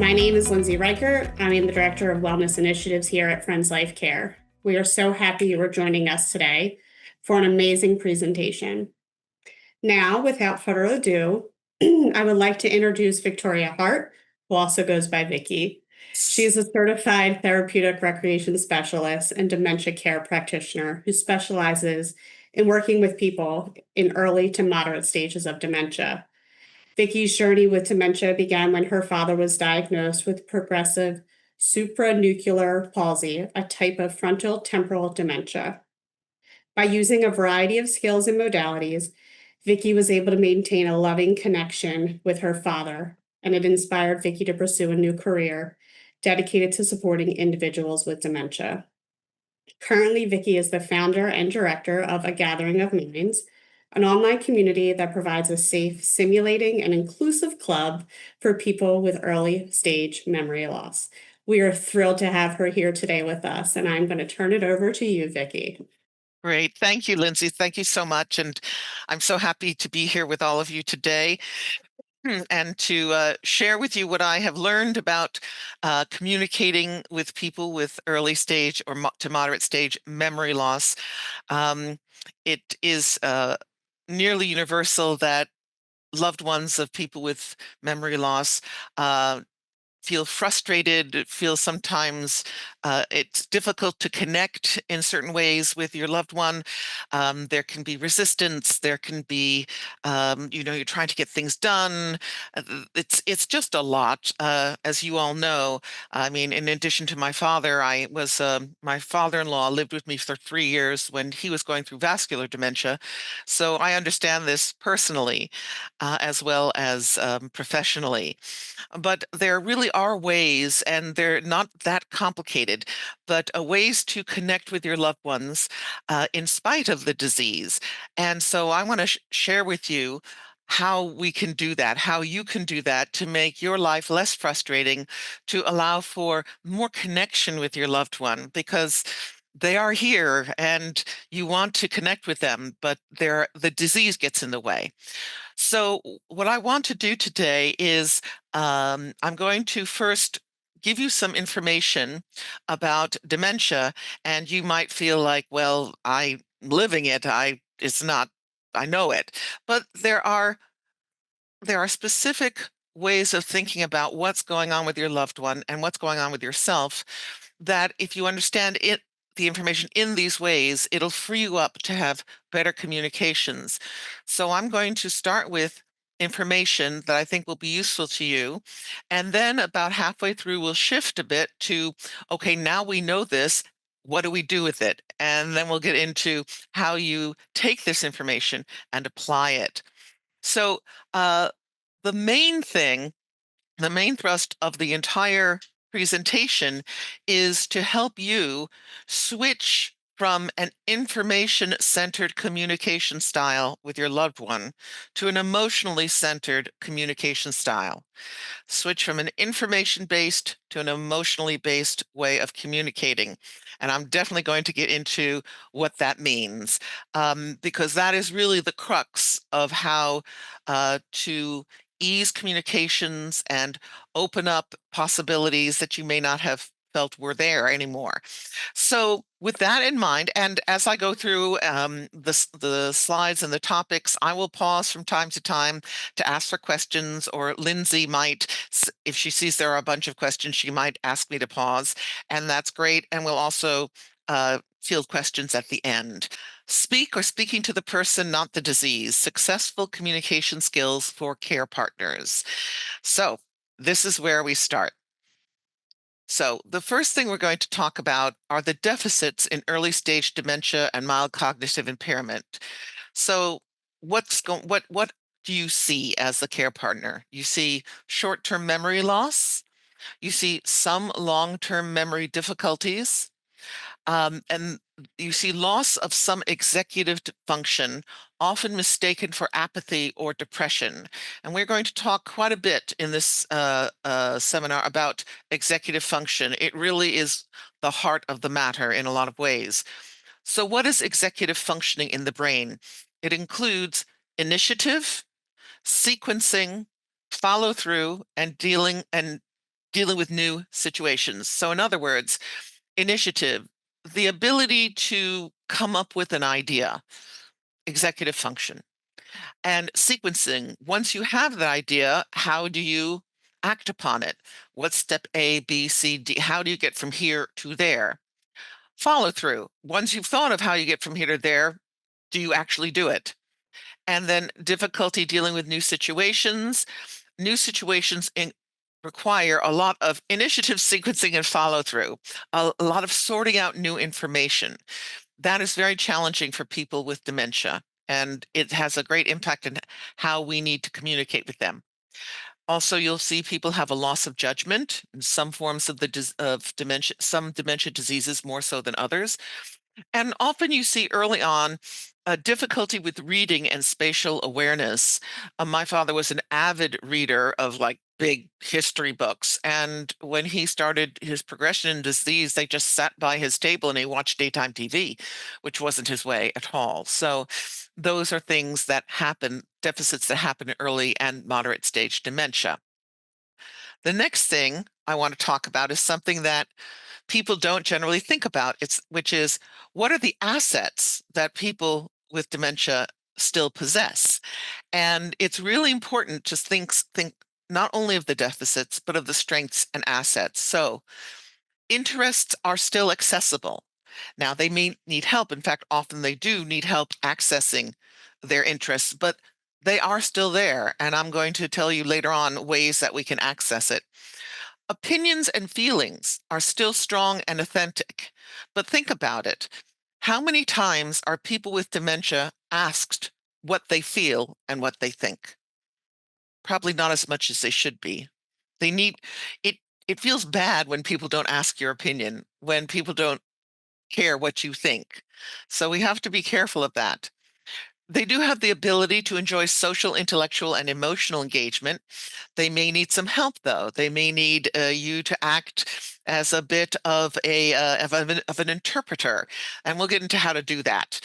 My name is Lindsay Reichert. I am the Director of Wellness Initiatives here at Friends Life Care. We are so happy you are joining us today for an amazing presentation. Now, without further ado, I would like to introduce Victoria Hart, who also goes by Vicky. She is a certified therapeutic recreation specialist and dementia care practitioner who specializes in working with people in early to moderate stages of dementia. Vicky's journey with dementia began when her father was diagnosed with progressive supranuclear palsy, a type of frontal temporal dementia. By using a variety of skills and modalities, Vicky was able to maintain a loving connection with her father, and it inspired Vicky to pursue a new career dedicated to supporting individuals with dementia. Currently, Vicky is the founder and director of A Gathering of Minds, an online community that provides a safe, simulating, and inclusive club for people with early stage memory loss. We are thrilled to have her here today with us, and I'm going to turn it over to you, Vicky. Great. Thank you, Lindsay. Thank you so much. And I'm so happy to be here with all of you today and to share with you what I have learned about communicating with people with early stage or to moderate stage memory loss. It is nearly universal that loved ones of people with memory loss feel frustrated, feel sometimes it's difficult to connect in certain ways with your loved one. There can be resistance. There can be, you're trying to get things done. It's just a lot, as you all know. I mean, in addition to my father, my father-in-law lived with me for 3 years when he was going through vascular dementia. So I understand this personally, as well as professionally. But there really are ways, and they're not that complicated, but ways to connect with your loved ones in spite of the disease. And so I want to share with you how we can do that, how you can do that to make your life less frustrating, to allow for more connection with your loved one, because they are here and you want to connect with them, but the disease gets in the way. So what I want to do today is I'm going to first give you some information about dementia, and you might feel like, well, I'm living it. It's not, I know it. But there are specific ways of thinking about what's going on with your loved one and what's going on with yourself that if you understand it, the information in these ways, it'll free you up to have better communications. So I'm going to start with information that I think will be useful to you. And then about halfway through, we'll shift a bit to, okay, now we know this. What do we do with it? And then we'll get into how you take this information and apply it. So uh, the main thing, the main thrust of the entire presentation is to help you switch from an information-centered communication style with your loved one to an emotionally centered communication style. Switch from an information-based to an emotionally based way of communicating. And I'm definitely going to get into what that means, because that is really the crux of how to ease communications and open up possibilities that you may not have felt were there anymore. So with that in mind, and as I go through the slides and the topics, I will pause from time to time to ask for questions, or Lindsay might, if she sees there are a bunch of questions, she might ask me to pause, and that's great. And we'll also field questions at the end. Speak or speaking to the person, not the disease. Successful communication skills for care partners. So this is where we start. So the first thing we're going to talk about are the deficits in early stage dementia and mild cognitive impairment. So what do you see as the care partner? You see short-term memory loss, you see some long-term memory difficulties, and you see loss of some executive function, often mistaken for apathy or depression. And we're going to talk quite a bit in this seminar about executive function. It really is the heart of the matter in a lot of ways. So what is executive functioning in the brain? It includes initiative, sequencing, follow through, and dealing with new situations. So in other words, initiative, the ability to come up with an idea, executive function, and sequencing. Once you have the idea, how do you act upon it? What's step A, B, C, D? How do you get from here to there? Follow through. Once you've thought of how you get from here to there, do you actually do it? And then difficulty dealing with new situations. New situations require a lot of initiative, sequencing, and follow through, a lot of sorting out new information. That is very challenging for people with dementia, and it has a great impact on how we need to communicate with them. Also, you'll see people have a loss of judgment in some forms of of dementia, some dementia diseases more so than others. And often you see early on a difficulty with reading and spatial awareness. My father was an avid reader of like big history books. And when he started his progression in disease, they just sat by his table and he watched daytime TV, which wasn't his way at all. So those are things that happen, deficits that happen in early and moderate stage dementia. The next thing I want to talk about is something that people don't generally think about. Which is, what are the assets that people with dementia still possess? And it's really important to think not only of the deficits, but of the strengths and assets. So interests are still accessible. Now, they may need help. In fact, often they do need help accessing their interests, but they are still there. And I'm going to tell you later on ways that we can access it. Opinions and feelings are still strong and authentic, but think about it. How many times are people with dementia asked what they feel and what they think? Probably not as much as they should be. They need it. It feels bad when people don't ask your opinion, when people don't care what you think. So we have to be careful of that. They do have the ability to enjoy social, intellectual, and emotional engagement. They may need some help, though. They may need you to act as a bit of of an interpreter, and we'll get into how to do that.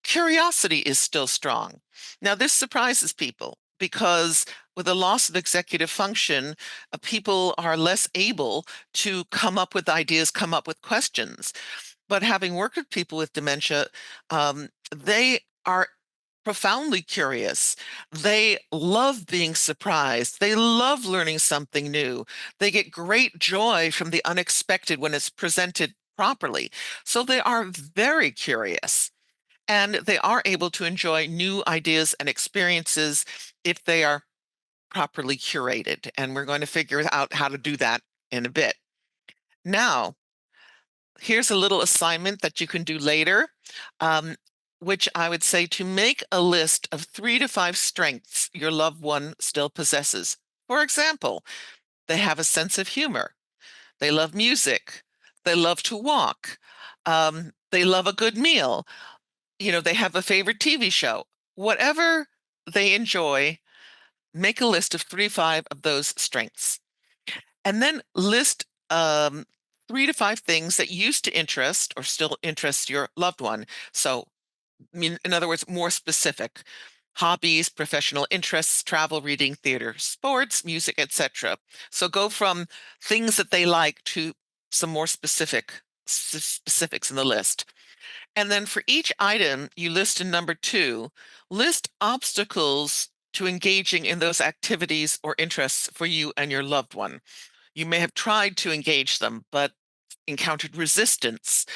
Curiosity is still strong. Now, this surprises people because with a loss of executive function, people are less able to come up with ideas, come up with questions. But having worked with people with dementia, they are profoundly curious. They love being surprised. They love learning something new. They get great joy from the unexpected when it's presented properly. So they are very curious and they are able to enjoy new ideas and experiences if they are properly curated. And we're going to figure out how to do that in a bit. Now, here's a little assignment that you can do later, um, which I would say to make a list of 3 to 5 strengths your loved one still possesses. For example, they have a sense of humor. They love music. They love to walk. They love a good meal. They have a favorite TV show. Whatever they enjoy, make a list of 3 to 5 of those strengths. And then list 3 to 5 things that used to interest or still interest your loved one. So, in other words, more specific hobbies, professional interests, travel, reading, theater, sports, music, etc. So go from things that they like to some more specifics in the list. And then for each item you list in number 2, list obstacles to engaging in those activities or interests for you and your loved one. You may have tried to engage them, but encountered resistance,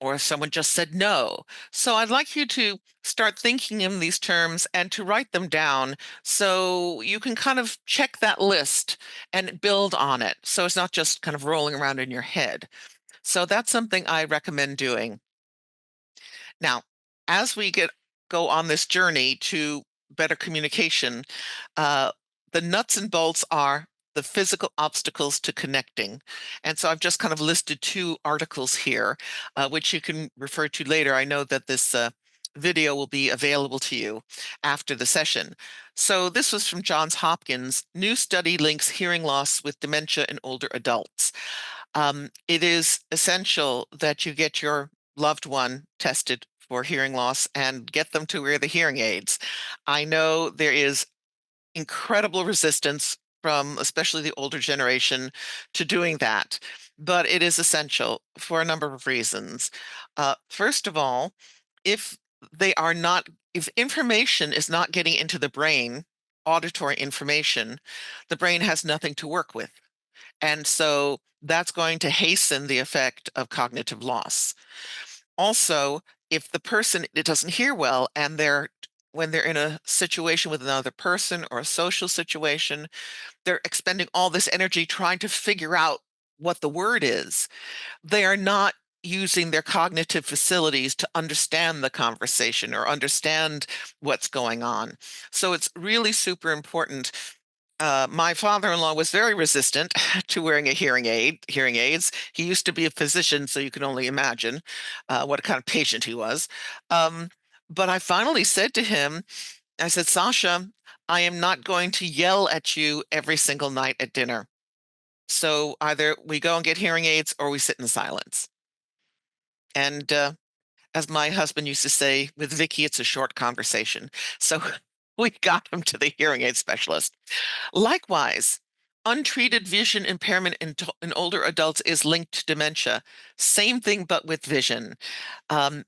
or someone just said no. So I'd like you to start thinking in these terms and to write them down so you can kind of check that list and build on it. So it's not just kind of rolling around in your head. So that's something I recommend doing. Now, as we go on this journey to better communication, uh, the nuts and bolts are the physical obstacles to connecting. And so I've just kind of listed 2 articles here, which you can refer to later. I know that this video will be available to you after the session. So this was from Johns Hopkins. New study links hearing loss with dementia in older adults. It is essential that you get your loved one tested for hearing loss and get them to wear the hearing aids. I know there is incredible resistance from especially the older generation to doing that, but it is essential for a number of reasons. First of all, if they are not, if information is not getting into the brain, auditory information, the brain has nothing to work with. And so that's going to hasten the effect of cognitive loss. Also, if the person it doesn't hear well and they're when they're in a situation with another person or a social situation, they're expending all this energy trying to figure out what the word is. They are not using their cognitive facilities to understand the conversation or understand what's going on. So it's really super important. My father-in-law was very resistant to wearing a hearing aids. He used to be a physician, so you can only imagine what kind of patient he was. Um, but I finally said to him, I said, Sasha, I am not going to yell at you every single night at dinner. So either we go and get hearing aids or we sit in silence. And as my husband used to say, with Vicky, it's a short conversation. So we got him to the hearing aid specialist. Likewise, untreated vision impairment in older adults is linked to dementia. Same thing, but with vision. Um,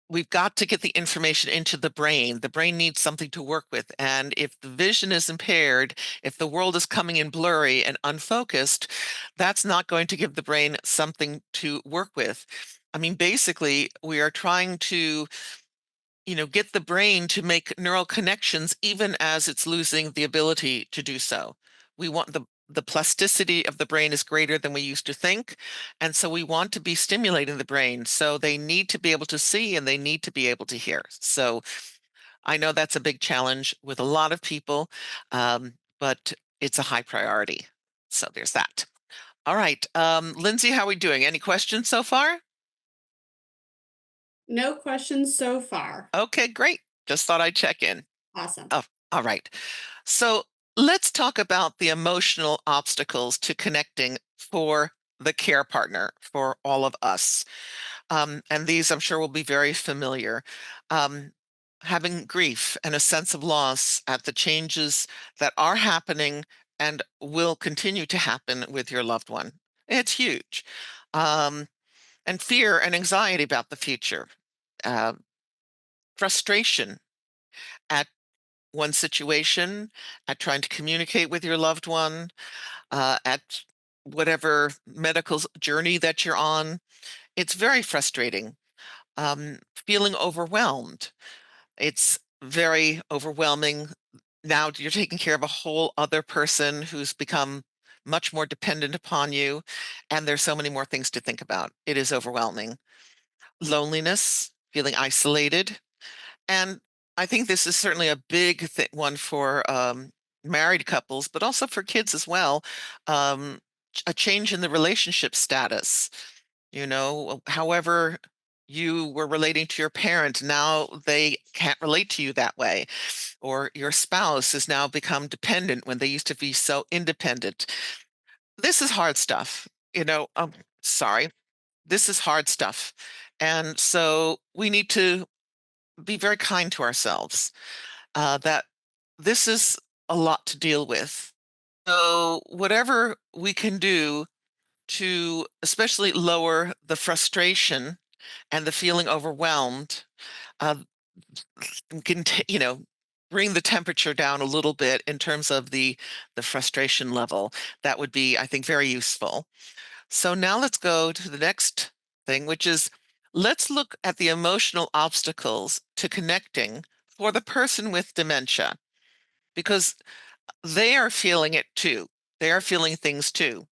we've got to get the information into the brain. The brain needs something to work with. And if the vision is impaired, if the world is coming in blurry and unfocused, that's not going to give the brain something to work with. I mean, basically, we are trying to get the brain to make neural connections even as it's losing the ability to do so. We want the plasticity of the brain is greater than we used to think, and so we want to be stimulating the brain. So they need to be able to see and they need to be able to hear. So I know that's a big challenge with a lot of people, but it's a high priority. So there's that. All right, Lindsay, how are we doing? Any questions so far? No questions so far. Okay, great. Just thought I'd check in. Awesome. Oh, all right. So let's talk about the emotional obstacles to connecting for the care partner, for all of us. And these I'm sure will be very familiar. Um, Having grief and a sense of loss at the changes that are happening and will continue to happen with your loved one. It's huge. Um, and fear and anxiety about the future. Uh, Frustration at one situation, at trying to communicate with your loved one, at whatever medical journey that you're on. It's very frustrating. Feeling overwhelmed. It's very overwhelming. Now you're taking care of a whole other person who's become much more dependent upon you, and there's so many more things to think about. It is overwhelming. Loneliness, feeling isolated, and I think this is certainly a big one for married couples, but also for kids as well. A change in the relationship status. However you were relating to your parent, now they can't relate to you that way. Or your spouse has now become dependent when they used to be so independent. This is hard stuff. Sorry, this is hard stuff. And so we need to be very kind to ourselves, that this is a lot to deal with. So, whatever we can do to especially lower the frustration and the feeling overwhelmed, uh, can, bring the temperature down a little bit in terms of the frustration level. That would be, I think, very useful. So now let's go to the next thing, which is let's look at the emotional obstacles to connecting for the person with dementia, because they are feeling it too. They are feeling things too.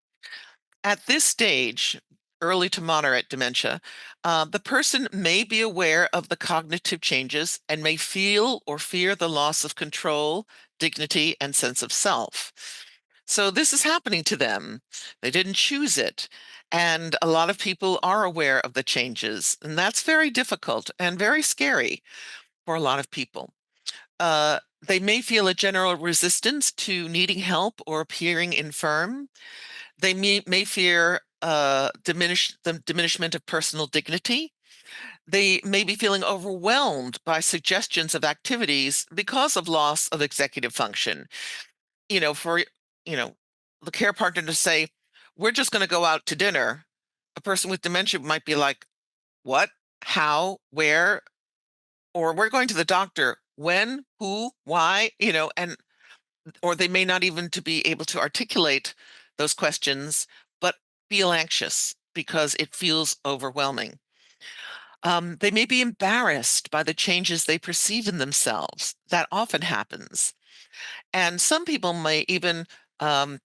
At this stage, early to moderate dementia, the person may be aware of the cognitive changes and may feel or fear the loss of control, dignity, and sense of self. So this is happening to them. They didn't choose it. And a lot of people are aware of the changes. And that's very difficult and very scary for a lot of people. They may feel a general resistance to needing help or appearing infirm. They may fear the diminishment of personal dignity. They may be feeling overwhelmed by suggestions of activities because of loss of executive function. For the care partner to say, we're just going to go out to dinner, a person with dementia might be like, what, how, where, or we're going to the doctor, when, who, why, and or they may not even to be able to articulate those questions, but feel anxious because it feels overwhelming. They may be embarrassed by the changes they perceive in themselves. That often happens. And some people may even um,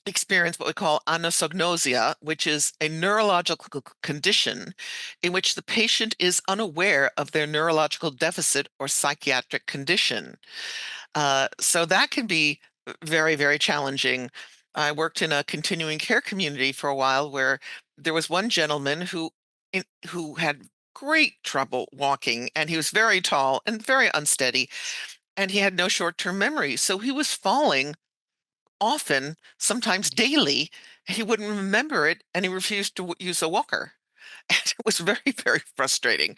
experience what we call anosognosia, which is a neurological condition in which the patient is unaware of their neurological deficit or psychiatric condition. So that can be very, very challenging. I worked in a continuing care community for a while where there was one gentleman who had great trouble walking, and he was very tall and very unsteady, and he had no short-term memory. So he was falling often, sometimes daily. He wouldn't remember it, and he refused to use a walker. And it was very, very frustrating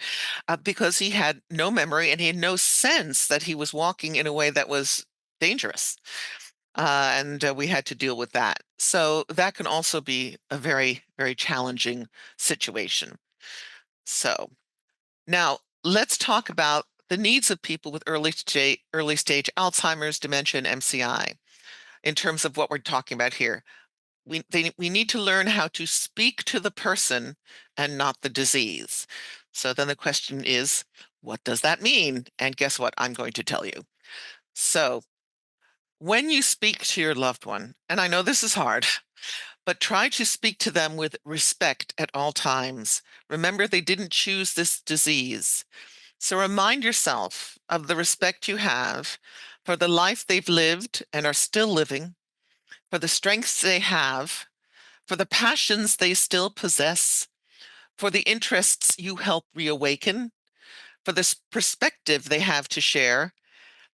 because he had no memory and he had no sense that he was walking in a way that was dangerous. And we had to deal with that. So that can also be a very, very challenging situation. So now let's talk about the needs of people with early stage Alzheimer's, dementia, and MCI in terms of what we're talking about here. We need to learn how to speak to the person and not the disease. So then the question is, what does that mean? And guess what? I'm going to tell you. So when you speak to your loved one, and I know this is hard, but try to speak to them with respect at all times. Remember, they didn't choose this disease. So remind yourself of the respect you have for the life they've lived and are still living, for the strengths they have, for the passions they still possess, for the interests you help reawaken, for the perspective they have to share,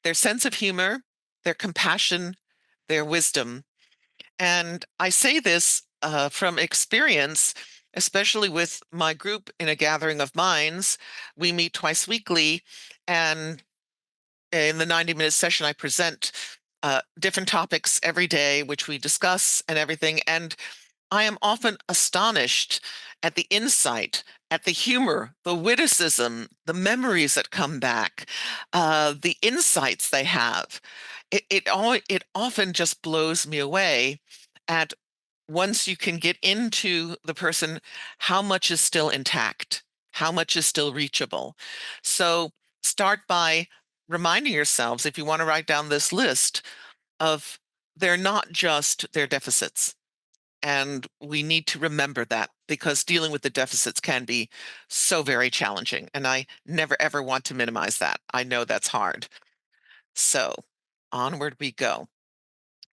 their sense of humor, their compassion, their wisdom. And I say this from experience, especially with my group in a gathering of minds. We meet twice weekly, and in the 90-minute session, I present different topics every day, which we discuss and everything. And I am often astonished at the insight, at the humor, the witticism, the memories that come back, the insights they have. It often just blows me away at once you can get into the person, how much is still intact, how much is still reachable. So start by reminding yourselves, if you want to write down this list, of they're not just their deficits. And we need to remember that because dealing with the deficits can be so very challenging. And I never, ever want to minimize that. I know that's hard. So onward we go.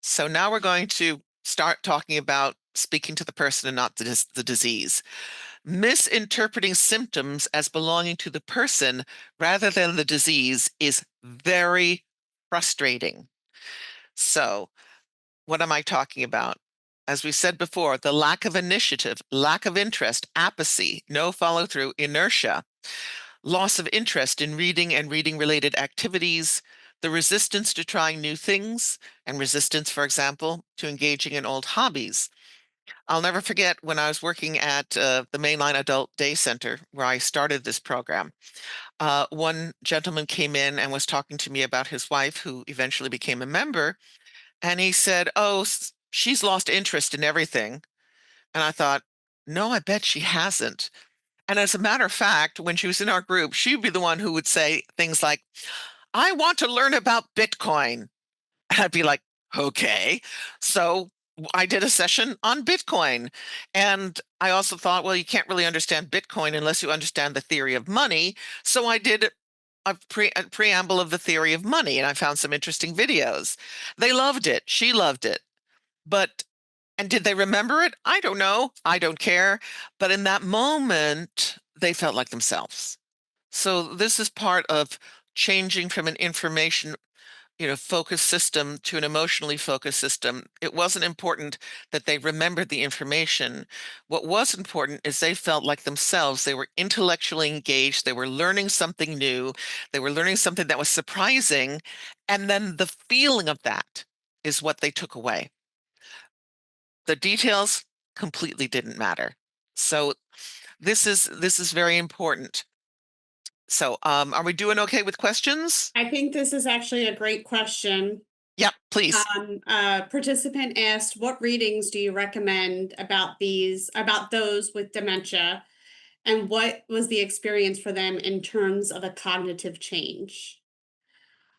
So now we're going to start talking about speaking to the person and not the disease. Misinterpreting symptoms as belonging to the person rather than the disease is very frustrating. So what am I talking about? As we said before, the lack of initiative, lack of interest, apathy, no follow through, inertia, loss of interest in reading and reading related activities, the resistance to trying new things, and resistance, for example, to engaging in old hobbies. I'll never forget when I was working at the Mainline Adult Day Center where I started this program. One gentleman came in and was talking to me about his wife, who eventually became a member. And he said, "Oh, she's lost interest in everything." And I thought, no, I bet she hasn't. And as a matter of fact, when she was in our group, she'd be the one who would say things like, "I want to learn about Bitcoin." And I'd be like, okay. So I did a session on Bitcoin. And I also thought, well, you can't really understand Bitcoin unless you understand the theory of money. So I did a preamble of the theory of money, and I found some interesting videos. They loved it. She loved it. But, and did they remember it? I don't know. I don't care. But in that moment, they felt like themselves. So this is part of changing from an information focused system to an emotionally focused system. It wasn't important that they remembered the information. What was important is they felt like themselves. They were intellectually engaged. They were learning something new. They were learning something that was surprising. And then the feeling of that is what they took away. the details completely didn't matter. So this is very important. So, are we doing okay with questions? I think this is actually a great question. Yep, please. A participant asked, "What readings do you recommend about those with dementia, and what was the experience for them in terms of a cognitive change?"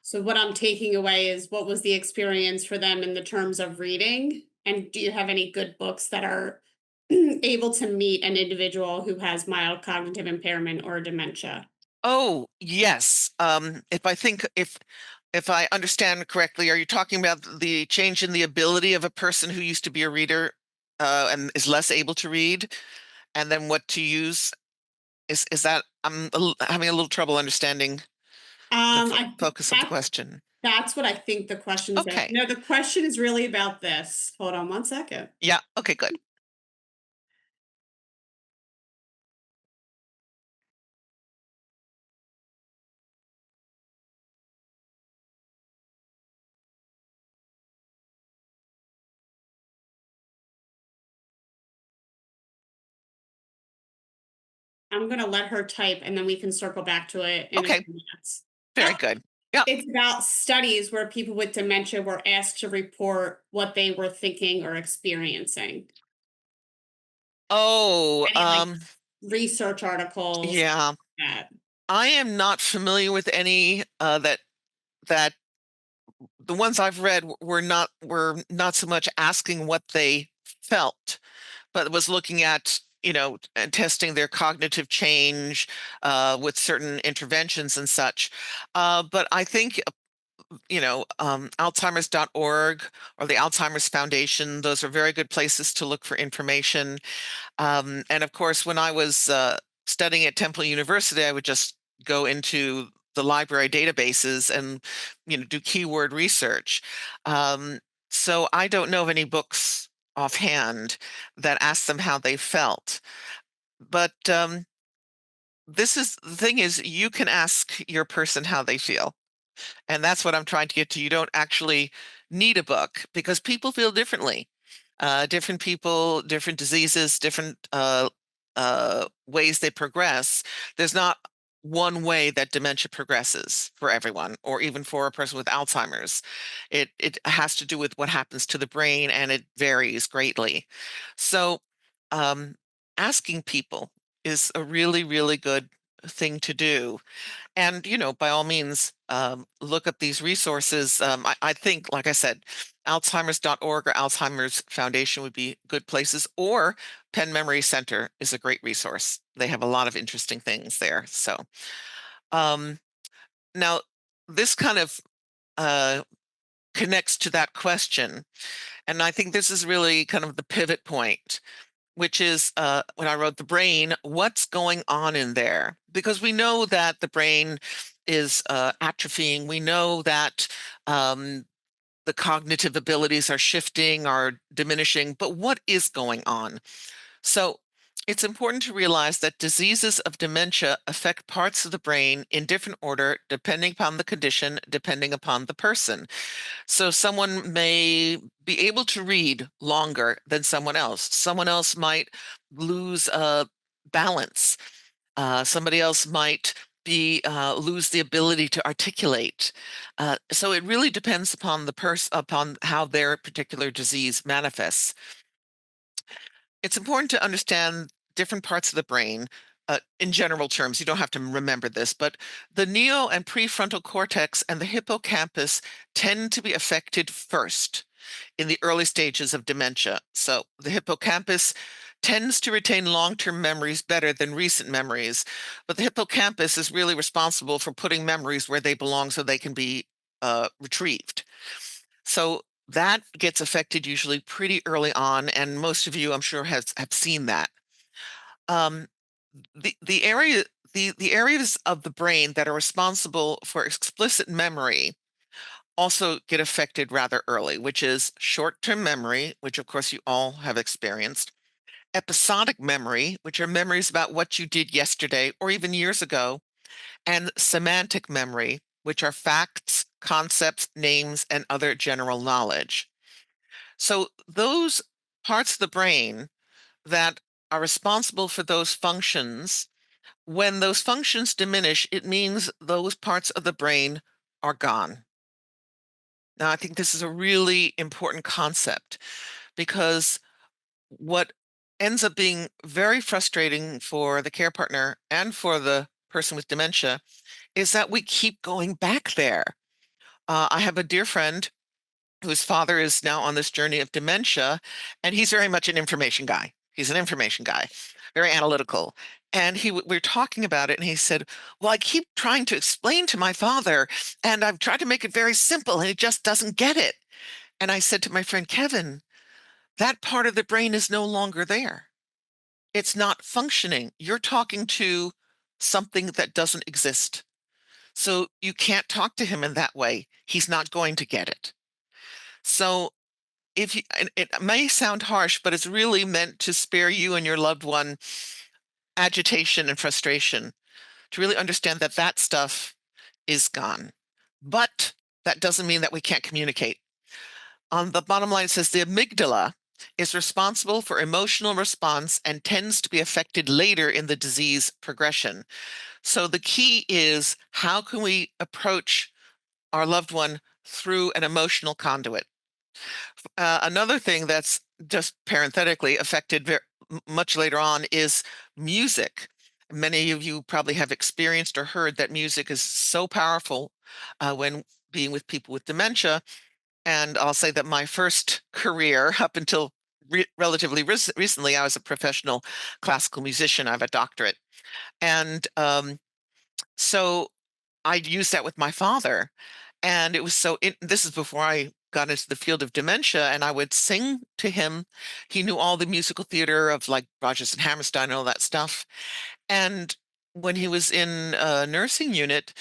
So, what I'm taking away is what was the experience for them in the terms of reading, and do you have any good books that are able to meet an individual who has mild cognitive impairment or dementia? Oh, yes. If I understand correctly, are you talking about the change in the ability of a person who used to be a reader and is less able to read, and then what to use? Is that having a little trouble understanding the I focus of the question? that's what I think the question is at. Okay. No, the question is really about this. Hold on one second. Yeah. Okay. Good. I'm gonna let her type and then we can circle back to it in a Okay. few minutes. Very Yep. good. Yeah. It's about studies where people with dementia were asked to report what they were thinking or experiencing. Oh, Any like research articles yeah. that I am not familiar with any that the ones I've read were not so much asking what they felt, but was looking at, and testing their cognitive change with certain interventions and such. But I think, Alzheimer's.org or the Alzheimer's Foundation, those are very good places to look for information. And of course, when I was studying at Temple University, I would just go into the library databases and do keyword research. Um, so I don't know of any books offhand that ask them how they felt. But this is the thing is you can ask your person how they feel. And that's what I'm trying to get to. You don't actually need a book because people feel differently. Different people, different diseases, different ways they progress. There's not one way that dementia progresses for everyone, or even for a person with Alzheimer's. It has to do with what happens to the brain, and it varies greatly. So, um, asking people is a really, really good thing to do. And, by all means, look up these resources. I think, like I said, alzheimer's.org or Alzheimer's Foundation would be good places, or Penn Memory Center is a great resource. They have a lot of interesting things there. So, um, now this kind of uh, connects to that question. And I think this is really kind of the pivot point, which is when I wrote the brain, what's going on in there? Because we know that the brain is atrophying. We know that the cognitive abilities are shifting, are diminishing, but what is going on? So it's important to realize that diseases of dementia affect parts of the brain in different order, depending upon the condition, depending upon the person. So someone may be able to read longer than someone else. Someone else might lose balance. Somebody else might be lose the ability to articulate. So it really depends upon the person, upon how their particular disease manifests. It's important to understand different parts of the brain. In general terms, you don't have to remember this, but the neo and prefrontal cortex and the hippocampus tend to be affected first in the early stages of dementia. So the hippocampus tends to retain long-term memories better than recent memories, but the hippocampus is really responsible for putting memories where they belong so they can be retrieved. So that gets affected usually pretty early on, and most of you, I'm sure, have seen that. Um, the area the areas of the brain that are responsible for explicit memory also get affected rather early, which is short-term memory, which of course you all have experienced, episodic memory, which are memories about what you did yesterday or even years ago, and semantic memory, which are facts, concepts, names, and other general knowledge. So those parts of the brain that are responsible for those functions. When those functions diminish, it means those parts of the brain are gone. Now, I think this is a really important concept because what ends up being very frustrating for the care partner and for the person with dementia is that we keep going back there. I have a dear friend whose father is now on this journey of dementia, and he's very much an information guy. He's an information guy, very analytical. And we are talking about it, and he said, "Well, I keep trying to explain to my father, and I've tried to make it very simple, and he just doesn't get it." And I said to my friend Kevin, that part of the brain is no longer there. It's not functioning. You're talking to something that doesn't exist. So you can't talk to him in that way. He's not going to get it. So if you, and it may sound harsh, but it's really meant to spare you and your loved one agitation and frustration, to really understand that that stuff is gone. But that doesn't mean that we can't communicate. On the bottom line, it says the amygdala is responsible for emotional response and tends to be affected later in the disease progression. So the key is, how can we approach our loved one through an emotional conduit? Another thing that's just parenthetically affected much later on is music. Many of you probably have experienced or heard that music is so powerful when being with people with dementia. And I'll say that my first career, up until relatively recently, I was a professional classical musician. I have a doctorate. And so I used that with my father. And it was this is before I got into the field of dementia, and I would sing to him. He knew all the musical theater of like Rodgers and Hammerstein and all that stuff. And when he was in a nursing unit,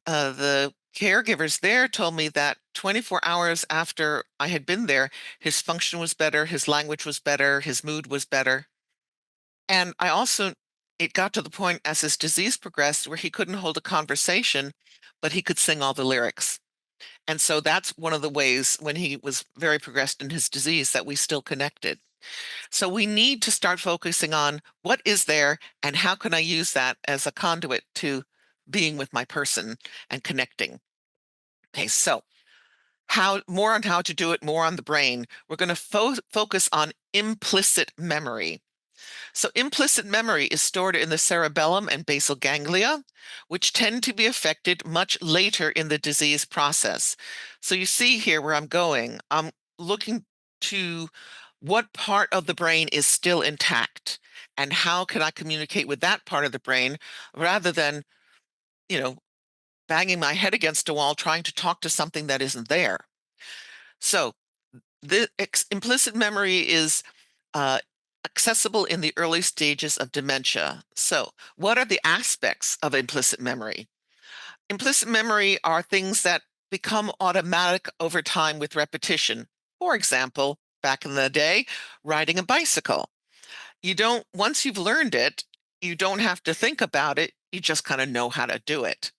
the caregivers there told me that 24 hours after I had been there, his function was better, his language was better, his mood was better. And it got to the point as his disease progressed where he couldn't hold a conversation, but he could sing all the lyrics. And so that's one of the ways when he was very progressed in his disease that we still connected. So we need to start focusing on what is there and how can I use that as a conduit to being with my person and connecting. Okay, so more on how to do it, more on the brain. We're going to focus on implicit memory. So implicit memory is stored in the cerebellum and basal ganglia, which tend to be affected much later in the disease process. So you see here where I'm going. I'm looking to what part of the brain is still intact and how can I communicate with that part of the brain rather than, you know, banging my head against a wall trying to talk to something that isn't there. So the implicit memory is uh, accessible in the early stages of dementia. So, what are the aspects of implicit memory? Implicit memory are things that become automatic over time with repetition. For example, back in the day, riding a bicycle. Once you've learned it, you don't have to think about it. You just kind of know how to do it.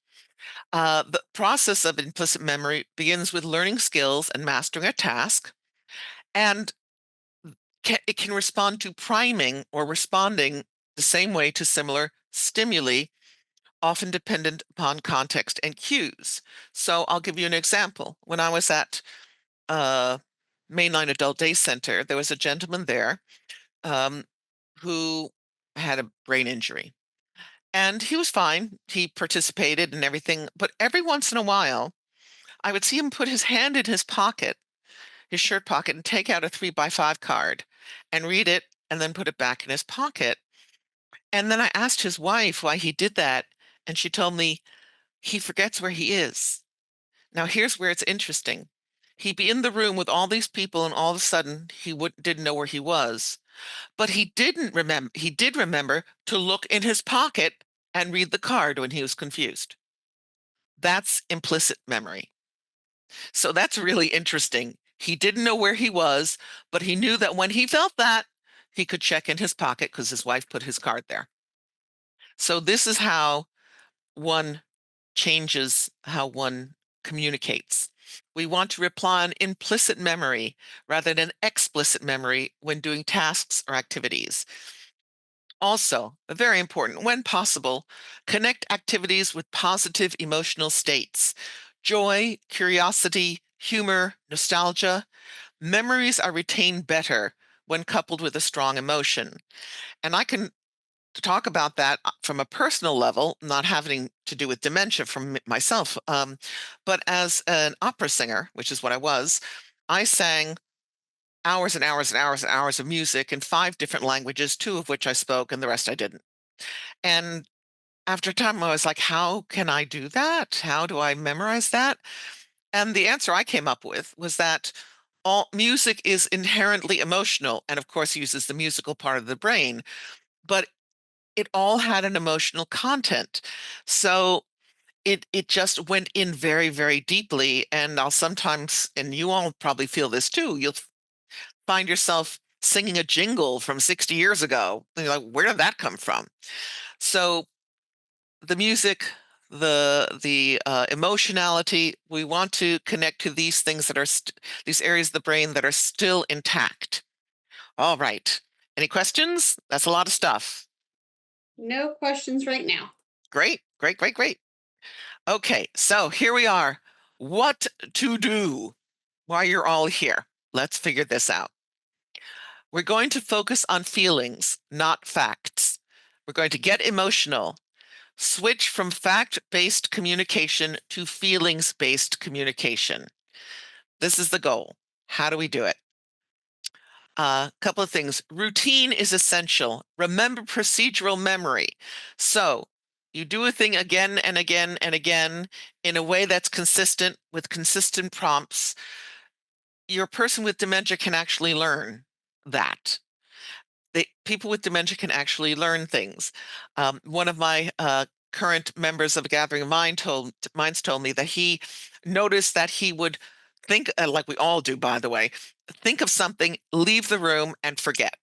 The process of implicit memory begins with learning skills and mastering a task. And it can respond to priming or responding the same way to similar stimuli, often dependent upon context and cues. So I'll give you an example. When I was at uh, Mainline Adult Day Center, there was a gentleman there um, who had a brain injury. And he was fine. He participated and everything. But every once in a while, I would see him put his hand in his pocket, his shirt pocket, and take out a 3x5 card and read it and then put it back in his pocket. And then I asked his wife why he did that. And she told me he forgets where he is. Now, here's where it's interesting. He'd be in the room with all these people, and all of a sudden didn't know where he was. But he did remember to look in his pocket and read the card when he was confused. That's implicit memory. So that's really interesting. He didn't know where he was, but he knew that when he felt that, he could check in his pocket because his wife put his card there. So this is how one changes how one communicates. We want to rely on implicit memory rather than explicit memory when doing tasks or activities. Also, very important, when possible, connect activities with positive emotional states. Joy, curiosity, humor, nostalgia. Memories are retained better when coupled with a strong emotion. And I can talk about that from a personal level, not having to do with dementia from myself. But as an opera singer, which is what I was, I sang hours and hours and hours and hours of music in 5 different languages, 2 of which I spoke and the rest I didn't. And after a time, I was like, how can I do that? How do I memorize that? And the answer I came up with was that all music is inherently emotional and, of course, uses the musical part of the brain, but it all had an emotional content. So it just went in very, very deeply. And I'll sometimes, and you all probably feel this too, you'll find yourself singing a jingle from 60 years ago. And you're like, where did that come from? So the music, the emotionality, we want to connect to these things that are these areas of the brain that are still intact. All right. Any questions? That's a lot of stuff. No questions right now. Great, great, great, great. Okay, so here we are. What to do while you're all here? Let's figure this out. We're going to focus on feelings, not facts. We're going to get emotional, switch from fact-based communication to feelings-based communication. This is the goal. How do we do it? A couple of things. Routine is essential. Remember procedural memory. So you do a thing again and again and again in a way that's consistent with consistent prompts. Your person with dementia can actually learn that. People with dementia can actually learn things. One of my current members of a gathering of minds told me that he noticed that he would think, like we all do, by the way, think of something, leave the room, and forget.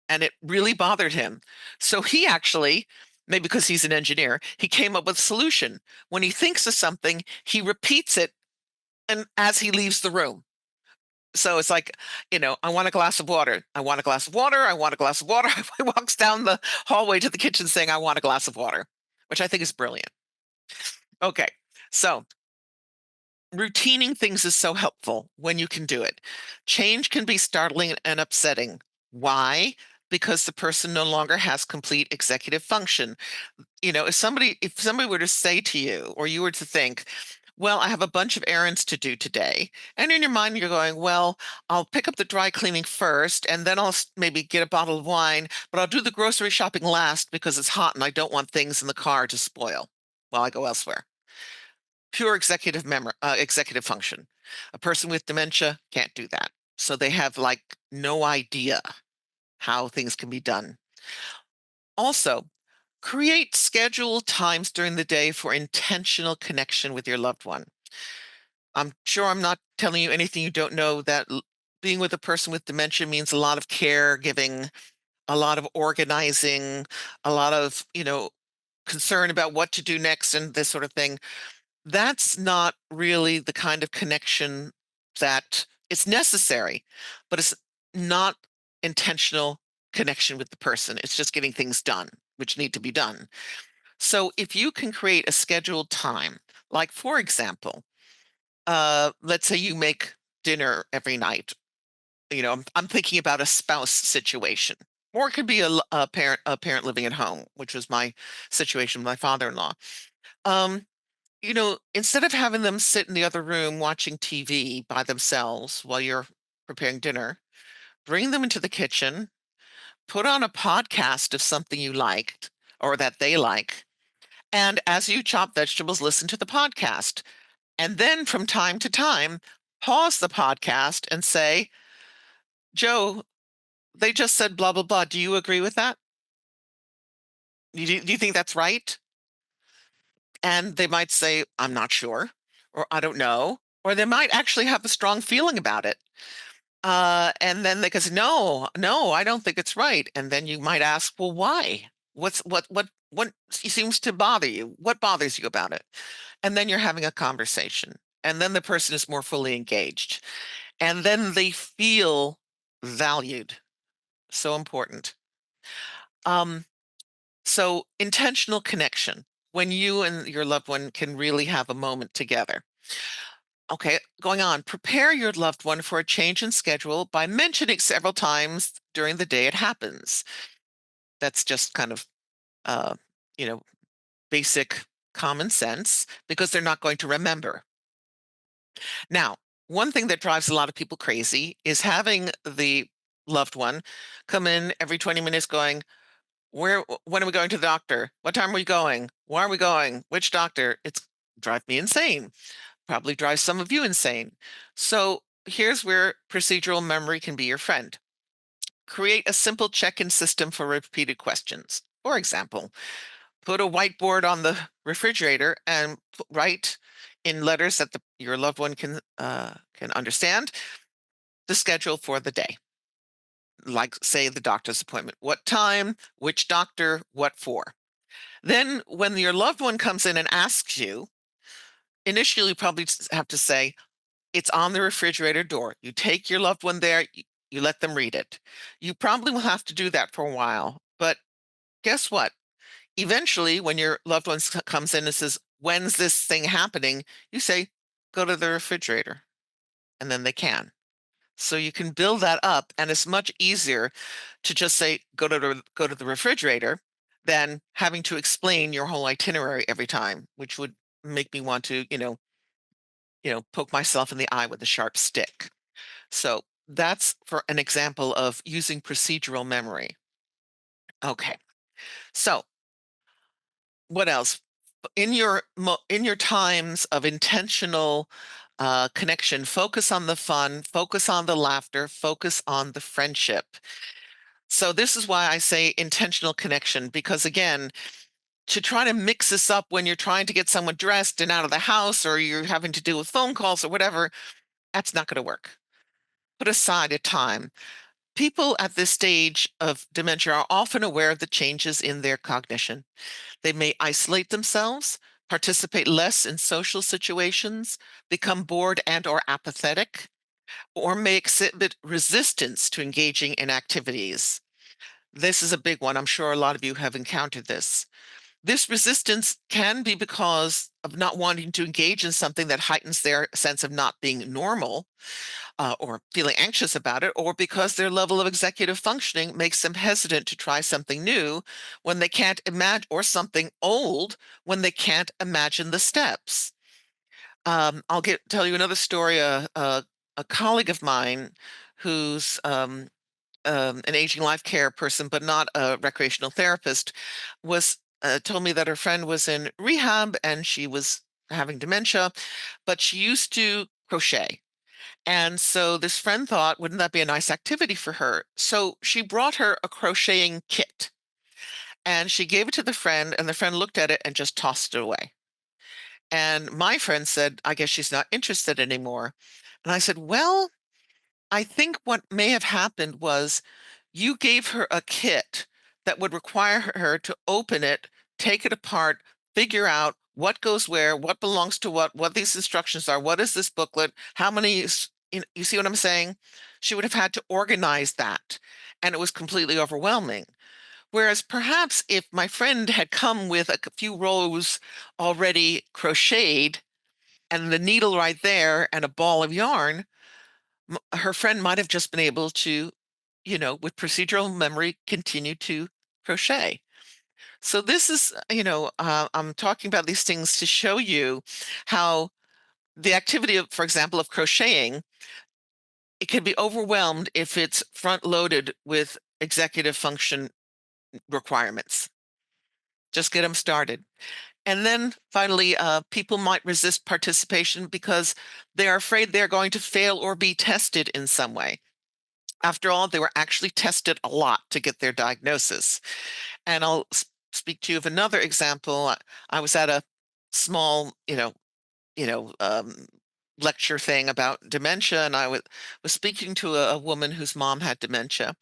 And it really bothered him. So he actually, maybe because he's an engineer, he came up with a solution. When he thinks of something, he repeats it and as he leaves the room. So it's like, I want a glass of water. I want a glass of water. I want a glass of water. He walks down the hallway to the kitchen saying, I want a glass of water, which I think is brilliant. Okay. So routining things is so helpful when you can do it. Change can be startling and upsetting. Why? Because the person no longer has complete executive function. If somebody were to say to you, or you were to think, well, I have a bunch of errands to do today. And in your mind, you're going, well, I'll pick up the dry cleaning first, and then I'll maybe get a bottle of wine, but I'll do the grocery shopping last because it's hot and I don't want things in the car to spoil while I go elsewhere. Pure executive function. A person with dementia can't do that. So they have like no idea how things can be done. Also, create scheduled times during the day for intentional connection with your loved one. I'm sure I'm not telling you anything you don't know, that being with a person with dementia means a lot of caregiving, a lot of organizing, a lot of, concern about what to do next and this sort of thing. That's not really the kind of connection that it's necessary, but it's not intentional connection with the person. It's just getting things done, which need to be done. So if you can create a scheduled time, like for example, let's say you make dinner every night. I'm thinking about a spouse situation, or it could be a parent living at home, which was my situation with my father-in-law. Um, instead of having them sit in the other room watching TV by themselves while you're preparing dinner, bring them into the kitchen, put on a podcast of something you liked or that they like, and as you chop vegetables, listen to the podcast. And then from time to time, pause the podcast and say, Joe, they just said blah, blah, blah. Do you agree with that? Do you think that's right? And they might say, I'm not sure, or I don't know, or they might actually have a strong feeling about it. And then they can say, no, no, I don't think it's right. And then you might ask, well, why? What seems to bother you? What bothers you about it? And then you're having a conversation. And then the person is more fully engaged. And then they feel valued. So important. Um, so intentional connection, when you and your loved one can really have a moment together. Okay, going on. Prepare your loved one for a change in schedule by mentioning several times during the day it happens. That's just kind of, uh, you know, basic common sense because they're not going to remember. Now, one thing that drives a lot of people crazy is having the loved one come in every 20 minutes going, when are we going to the doctor? What time are we going? Why are we going? Which doctor? It's drive me insane. Probably drives some of you insane. So here's where procedural memory can be your friend. Create a simple check-in system for repeated questions. For example, put a whiteboard on the refrigerator and write in letters that your loved one can understand the schedule for the day. Like, say, the doctor's appointment. What time, which doctor, what for. Then when your loved one comes in and asks you, initially you probably have to say, it's on the refrigerator door. You take your loved one there, you let them read it. You probably will have to do that for a while. But guess what? Eventually, when your loved one comes in and says, when's this thing happening? You say, go to the refrigerator. And then they can. So you can build that up, and it's much easier to just say, go to the refrigerator than having to explain your whole itinerary every time, which would make me want to, poke myself in the eye with a sharp stick. So that's for an example of using procedural memory. Okay. So what else? In your times of intentional connection, focus on the fun, focus on the laughter, focus on the friendship. So this is why I say intentional connection, because again, to try to mix this up when you're trying to get someone dressed and out of the house, or you're having to deal with phone calls or whatever, that's not going to work. Put aside a time. People at this stage of dementia are often aware of the changes in their cognition. They may isolate themselves, participate less in social situations, become bored and or apathetic, or may exhibit resistance to engaging in activities. This is a big one. I'm sure a lot of you have encountered this. This resistance can be because of not wanting to engage in something that heightens their sense of not being normal, or feeling anxious about it, or because their level of executive functioning makes them hesitant to try something new when they can't imagine, or something old when they can't imagine the steps. Tell you another story. A colleague of mine who's an aging life care person, but not a recreational therapist, was told me that her friend was in rehab and she was having dementia, but she used to crochet. And so this friend thought, wouldn't that be a nice activity for her? So she brought her a crocheting kit and she gave it to the friend, and the friend looked at it and just tossed it away. And my friend said, I guess she's not interested anymore. And I said, well, I think what may have happened was you gave her a kit that would require her to open it, take it apart, figure out what goes where, what belongs to what these instructions are, what is this booklet, how many, you see what I'm saying? She would have had to organize that, and it was completely overwhelming. Whereas perhaps if my friend had come with a few rows already crocheted and the needle right there and a ball of yarn, her friend might have just been able to, with procedural memory, continue to crochet. So this is, I'm talking about these things to show you how the activity of, for example, of crocheting, it can be overwhelmed if it's front loaded with executive function requirements. Just get them started. And then finally, people might resist participation because they're afraid they're going to fail or be tested in some way. After all, they were actually tested a lot to get their diagnosis. And I'll speak to you of another example. I was at a small, you know, um, lecture thing about dementia, and was speaking to a woman whose mom had dementia,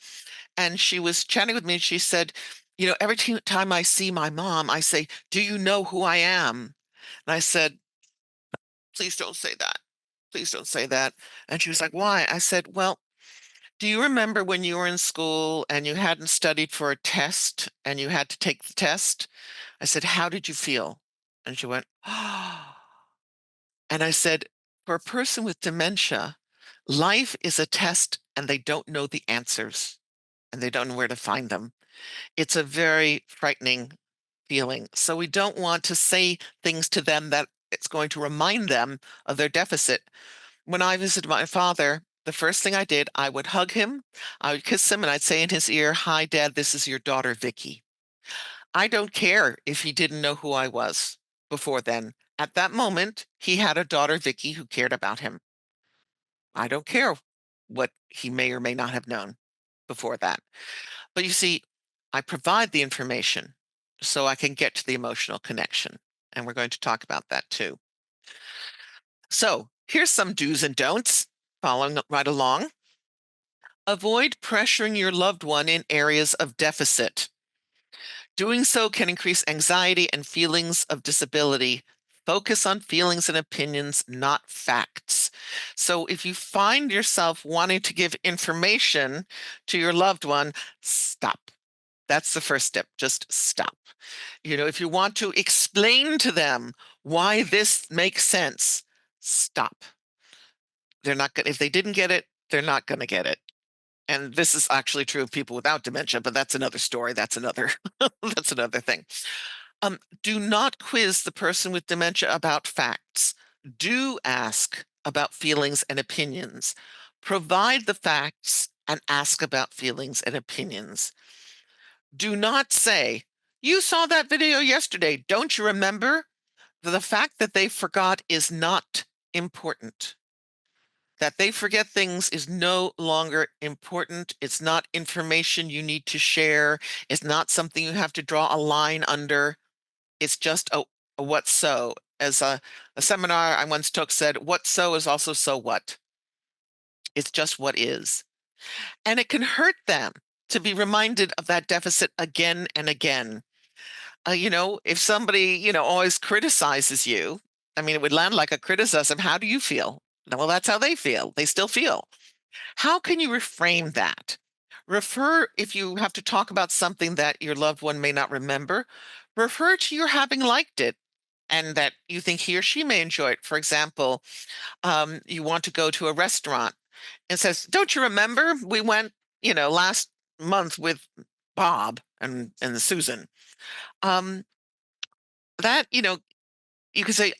and she was chatting with me. And she said, every time I see my mom, I say, "Do you know who I am?" And I said, please don't say that. Please don't say that. And she was like, why? I said, well, do you remember when you were in school and you hadn't studied for a test and you had to take the test? I said, how did you feel? And she went, oh. And I said, for a person with dementia, life is a test and they don't know the answers and they don't know where to find them. It's a very frightening feeling. So we don't want to say things to them that it's going to remind them of their deficit. When I visited my father, the first thing I did, I would hug him, I would kiss him, and I'd say in his ear, hi, Dad, this is your daughter, Vicky. I don't care if he didn't know who I was before then. At that moment, he had a daughter, Vicky, who cared about him. I don't care what he may or may not have known before that. But you see, I provide the information so I can get to the emotional connection. And we're going to talk about that too. So here's some do's and don'ts, following right along. Avoid pressuring your loved one in areas of deficit. Doing so can increase anxiety and feelings of disability. Focus on feelings and opinions, not facts. So if you find yourself wanting to give information to your loved one, stop. That's the first step. Just stop. If you want to explain to them why this makes sense, stop. They're not going, if they didn't get it, they're not going to get it. And this is actually true of people without dementia, but that's another story. That's another that's another thing. Do not quiz the person with dementia about facts. Do ask about feelings and opinions. Provide the facts and ask about feelings and opinions. Do not say, you saw that video yesterday. Don't you remember? The fact that they forgot is not important. That they forget things is no longer important. It's not information you need to share. It's not something you have to draw a line under. It's just a what so. As a seminar I once took said, what so is also so what. It's just what is. And it can hurt them to be reminded of that deficit again and again. If somebody, always criticizes you, I mean, it would land like a criticism. How do you feel? Well, that's how they feel. They still feel. How can you reframe that? If you have to talk about something that your loved one may not remember, refer to your having liked it and that you think he or she may enjoy it. For example, you want to go to a restaurant and says, don't you remember we went, last month with Bob and Susan? Um, that, you could say,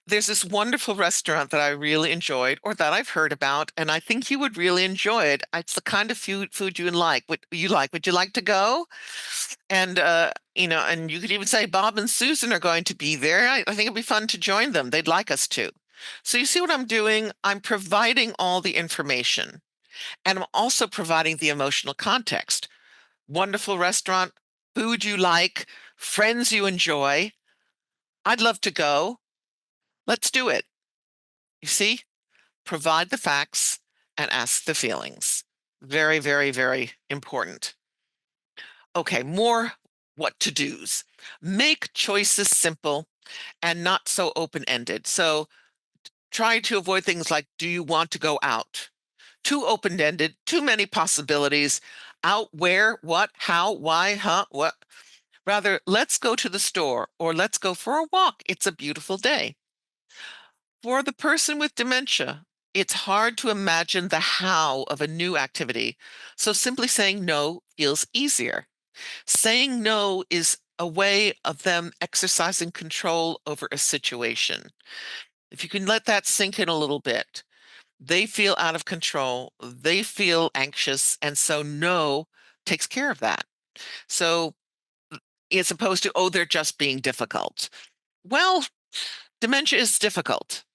there's this wonderful restaurant that I really enjoyed or that I've heard about, and I think you would really enjoy it. It's the kind of food you like. Would you like? Would you like to go? And and you could even say Bob and Susan are going to be there. I think it'd be fun to join them. They'd like us to. So you see what I'm doing? I'm providing all the information, and I'm also providing the emotional context. Wonderful restaurant, food you like, friends you enjoy. I'd love to go. Let's do it. You see? Provide the facts and ask the feelings. Very, very, very important. Okay, more what to do's. Make choices simple and not so open ended. So try to avoid things like, do you want to go out? Too open ended, too many possibilities. Out where, what, how, why, huh, what? Rather, let's go to the store or let's go for a walk. It's a beautiful day. For the person with dementia, it's hard to imagine the how of a new activity. So simply saying no feels easier. Saying no is a way of them exercising control over a situation. If you can let that sink in a little bit, they feel out of control, they feel anxious, and so no takes care of that. So as opposed to, oh, they're just being difficult. Well, dementia is difficult,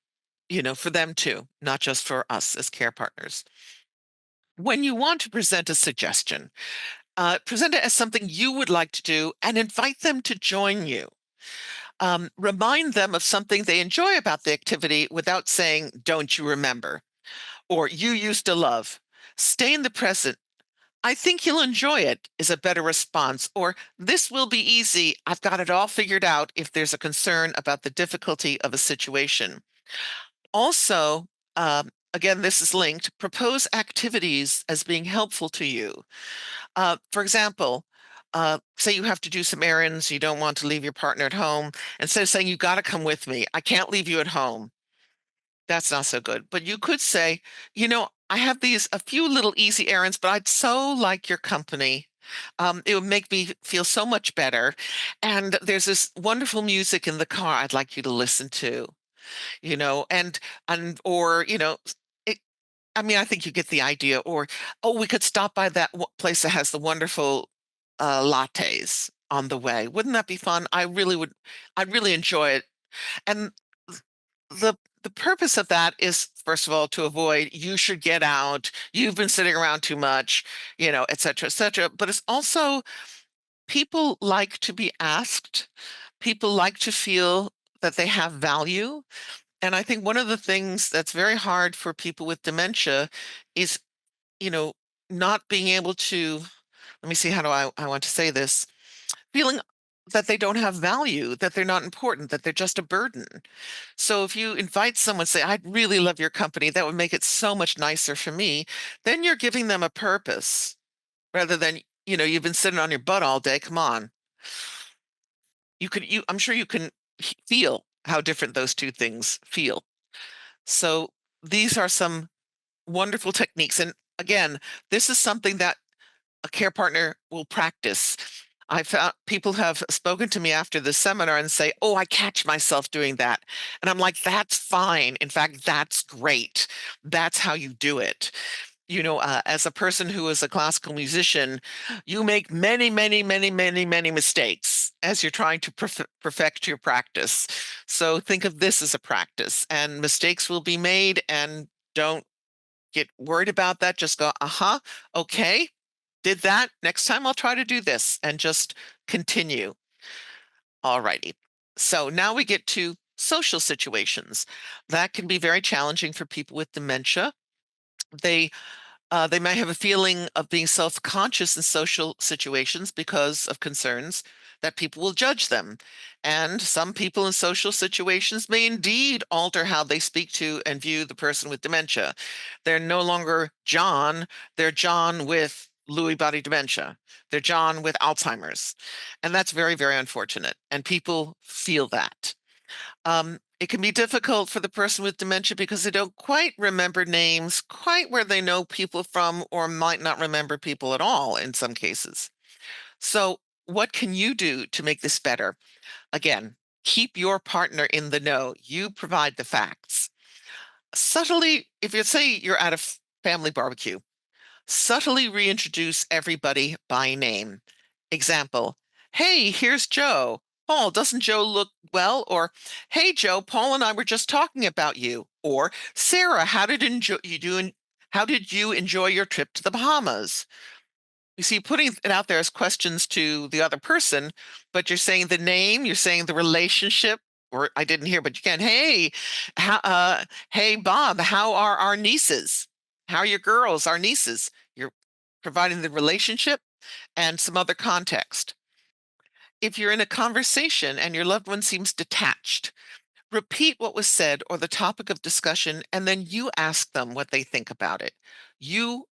for them too, not just for us as care partners. When you want to present a suggestion, present it as something you would like to do and invite them to join you. Remind them of something they enjoy about the activity without saying, don't you remember? Or you used to love. Stay in the present. I think you'll enjoy it is a better response. Or this will be easy. I've got it all figured out if there's a concern about the difficulty of a situation. Also, again, this is linked, propose activities as being helpful to you. For example, say you have to do some errands, you don't want to leave your partner at home. Instead of saying, you got to come with me, I can't leave you at home. That's not so good. But you could say, I have a few little easy errands, but I'd so like your company. It would make me feel so much better. And there's this wonderful music in the car I'd like you to listen to, or, it, I mean, I think you get the idea. Or, oh, we could stop by that place that has the wonderful lattes on the way. Wouldn't that be fun? I really would. I'd really enjoy it. And the the purpose of that is, first of all, to avoid you should get out, you've been sitting around too much, et cetera, et cetera. But it's also people like to be asked, people like to feel that they have value. And I think one of the things that's very hard for people with dementia is, you know, not being able to, let me see, how do I want to say this? Feeling that they don't have value, that they're not important, that they're just a burden. So if you invite someone, say, I'd really love your company, that would make it so much nicer for me, then you're giving them a purpose rather than, you've been sitting on your butt all day. Come on. I'm sure you can feel how different those two things feel. So these are some wonderful techniques. And again, this is something that a care partner will practice. I found people have spoken to me after the seminar and say, "Oh, I catch myself doing that." And I'm like, "That's fine. In fact, that's great. That's how you do it." As a person who is a classical musician, you make many, many, many, many, many mistakes as you're trying to perfect your practice. So think of this as a practice, and mistakes will be made, and don't get worried about that. Just go, uh-huh, okay, did that. Next time I'll try to do this, and just continue. All righty. So now we get to social situations. That can be very challenging for people with dementia. They they may have a feeling of being self-conscious in social situations because of concerns that people will judge them. And some people in social situations may indeed alter how they speak to and view the person with dementia. They're no longer John, they're John with Lewy body dementia. They're John with Alzheimer's. And that's very, very unfortunate. And people feel that. It can be difficult for the person with dementia because they don't quite remember names, quite where they know people from, or might not remember people at all in some cases. So, what can you do to make this better? Again, keep your partner in the know. You provide the facts. Subtly, if you say you're at a family barbecue, subtly reintroduce everybody by name. Example, hey, here's Joe. Paul, doesn't Joe look well? Or, hey, Joe, Paul and I were just talking about you. Or, Sarah, how did you enjoy your trip to the Bahamas? You see, putting it out there as questions to the other person, but you're saying the name, you're saying the relationship, or I didn't hear, but you can, hey, Bob, how are our nieces? How are your girls, our nieces? You're providing the relationship and some other context. If you're in a conversation and your loved one seems detached, repeat what was said or the topic of discussion, and then you ask them what they think about it. You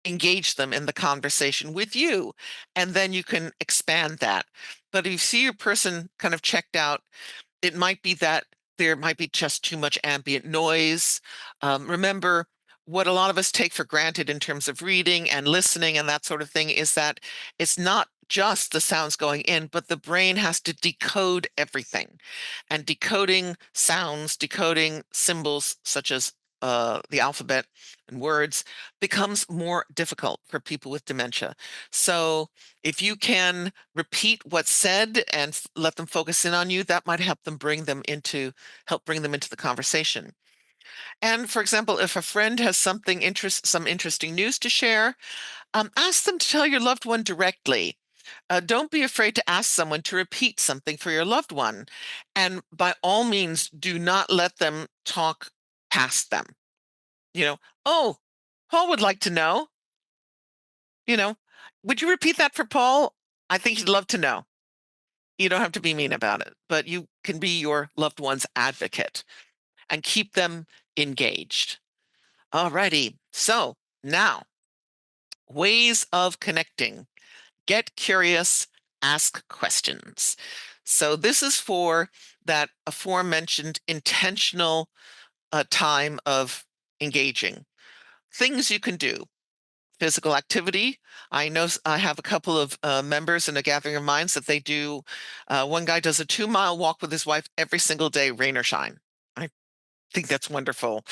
engage them in the conversation with you, and then you can expand that. But if you see your person kind of checked out, it might be that there might be just too much ambient noise. Remember, what a lot of us take for granted in terms of reading and listening and that sort of thing is that it's not just the sounds going in, but the brain has to decode everything. And decoding sounds, decoding symbols such as the alphabet and words becomes more difficult for people with dementia. So if you can repeat what's said and let them focus in on you, that might help bring them into the conversation. And for example, if a friend has some interesting news to share, ask them to tell your loved one directly. Don't be afraid to ask someone to repeat something for your loved one. And by all means, do not let them talk past them. You know, oh, Paul would like to know, you know, would you repeat that for Paul? I think he'd love to know. You don't have to be mean about it, but you can be your loved one's advocate. and keep them engaged. Alrighty, so now ways of connecting. Get curious, ask questions. So this is for that aforementioned intentional time of engaging. Things you can do. Physical activity. I know I have a couple of members in a gathering of minds that they do. One guy does a 2-mile walk with his wife every single day, rain or shine. I think that's wonderful.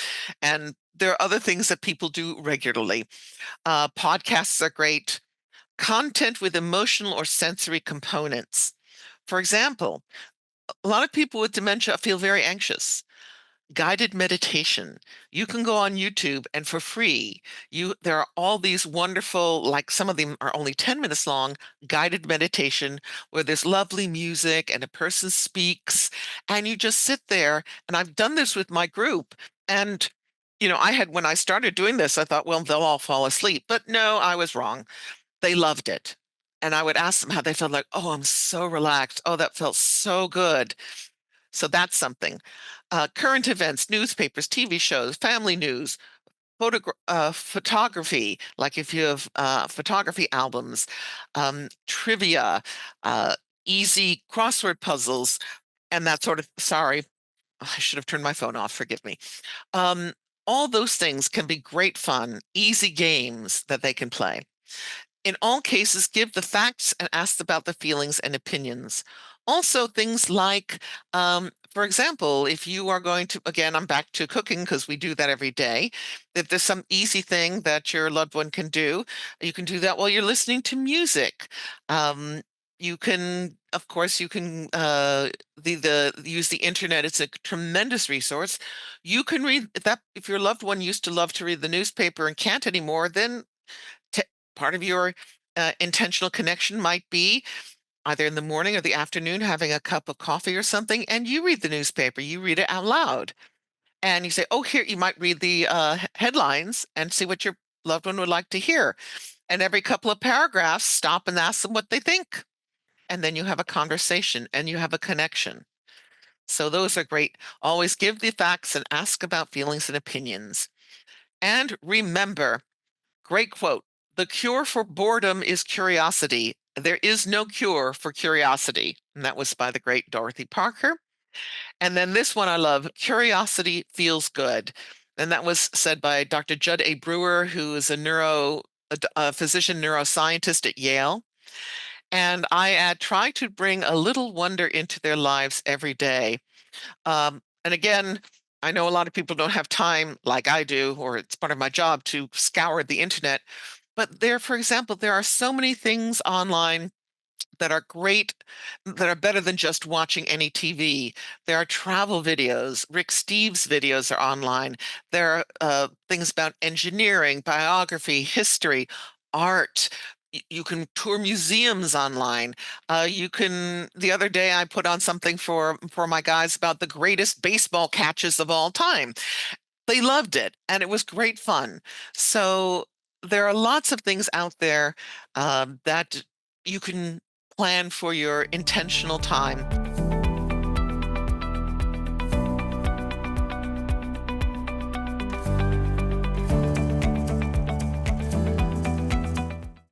And there are other things that people do regularly. Podcasts are great. Content with emotional or sensory components. For example, a lot of people with dementia feel very anxious. Guided meditation. You can go on YouTube and for free, there are all these wonderful, like some of them are only 10 minutes long, guided meditation where there's lovely music and a person speaks and you just sit there. And I've done this with my group. And when I started doing this, I thought, well, they'll all fall asleep. But no, I was wrong. They loved it. And I would ask them how they felt, like, oh, I'm so relaxed. Oh, that felt so good. So that's something. Current events, newspapers, TV shows, family news, photography, like if you have photography albums, trivia, uh, easy crossword puzzles, and that sort of, sorry, I should have turned my phone off, forgive me. Um, all those things can be great fun, easy games that they can play. In all cases, give the facts and ask about the feelings and opinions. Also, things like, for example, if you are going to, again, I'm back to cooking because we do that every day. If there's some easy thing that your loved one can do, you can do that while you're listening to music. You can, of course, you can use the internet. It's a tremendous resource. You can read that if your loved one used to love to read the newspaper and can't anymore, then part of your intentional connection might be either in the morning or the afternoon having a cup of coffee or something, and you read the newspaper, you read it out loud. And you say, oh, here, you might read the headlines and see what your loved one would like to hear. And every couple of paragraphs, stop and ask them what they think. And then you have a conversation and you have a connection. So those are great. Always give the facts and ask about feelings and opinions. And remember, great quote. The cure for boredom is curiosity. There is no cure for curiosity. And that was by the great Dorothy Parker. And then this one I love, curiosity feels good. And that was said by Dr. Judd A. Brewer, who is a physician neuroscientist at Yale. And I try to bring a little wonder into their lives every day. And again, I know a lot of people don't have time like I do, or it's part of my job to scour the internet. But for example, there are so many things online that are great, that are better than just watching any TV. There are travel videos. Rick Steves' videos are online. There are things about engineering, biography, history, art. You can tour museums online. The other day I put on something for my guys about the greatest baseball catches of all time. They loved it, and it was great fun. So there are lots of things out there that you can plan for your intentional time